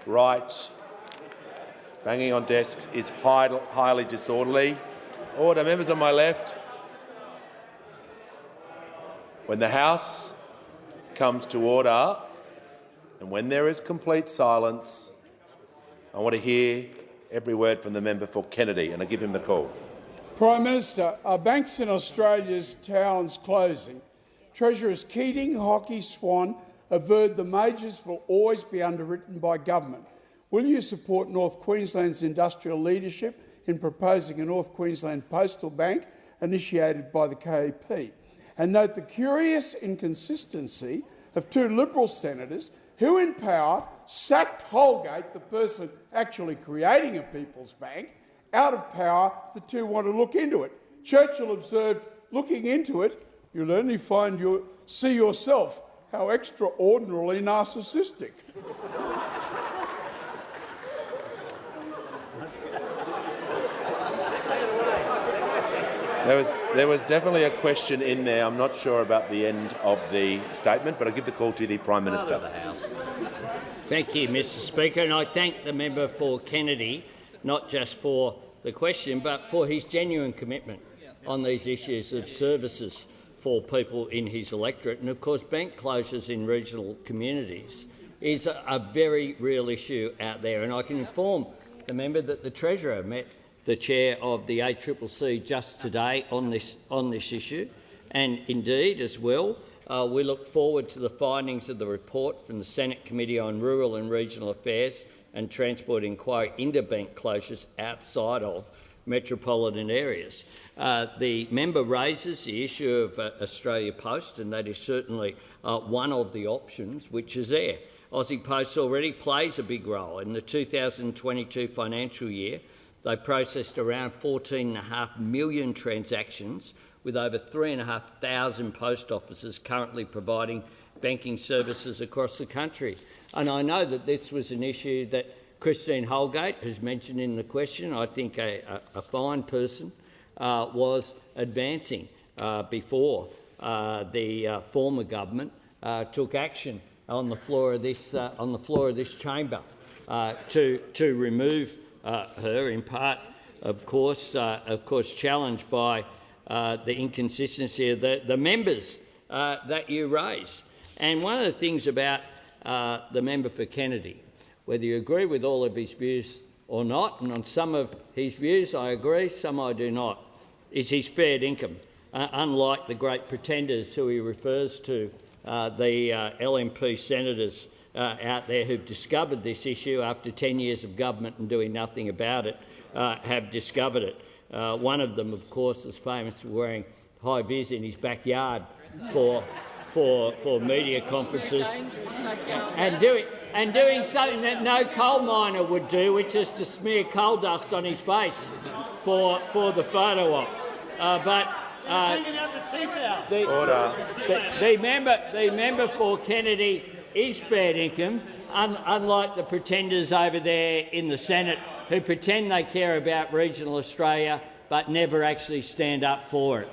right, banging on desks is highly disorderly. Order. Members on my left. When the House comes to order and when there is complete silence, I want to hear every word from the member for Kennedy, and I give him the call. Prime Minister, are banks in Australia's towns closing? Treasurers Keating, Hockey, Swan averred the majors will always be underwritten by government. Will you support North Queensland's industrial leadership in proposing a North Queensland postal bank initiated by the KEP? And note the curious inconsistency of two Liberal senators who in power sacked Holgate, the person actually creating a People's Bank. Out of power, the two want to look into it. Churchill observed, looking into it, you'll only see yourself how extraordinarily narcissistic. There was definitely a question in there. I'm not sure about the end of the statement, but I give the call to the Prime Minister. Thank you, Mr Speaker, and I thank the member for Kennedy, not just for the question, but for his genuine commitment on these issues of services for people in his electorate. And of course, bank closures in regional communities is a very real issue out there. And I can inform the member that the Treasurer met the chair of the ACCC just today on this issue, and indeed as well we look forward to the findings of the report from the Senate Committee on Rural and Regional Affairs and Transport inquiry into bank closures outside of metropolitan areas. The member raises the issue of Australia Post, and that is certainly one of the options which is there. Aussie Post already plays a big role. In the 2022 financial year, they processed around 14.5 million transactions, with over 3,500 post offices currently providing banking services across the country. And I know that this was an issue that Christine Holgate has mentioned in the question. I think a fine person was advancing before the former government took action on the floor of this chamber to remove her, in part, of course, challenged by the inconsistency of the members that you raise. And one of the things about the member for Kennedy, whether you agree with all of his views or not, and on some of his views I agree, some I do not, is his fair income. Unlike the great pretenders who he refers to, the LNP senators out there who've discovered this issue after 10 years of government and doing nothing about it, have discovered it. One of them, of course, is famous for wearing high-vis in his backyard for media conferences and doing something that no coal miner would do, which is to smear coal dust on his face for the photo op. The member for Kennedy is fair income, unlike the pretenders over there in the Senate who pretend they care about regional Australia but never actually stand up for it.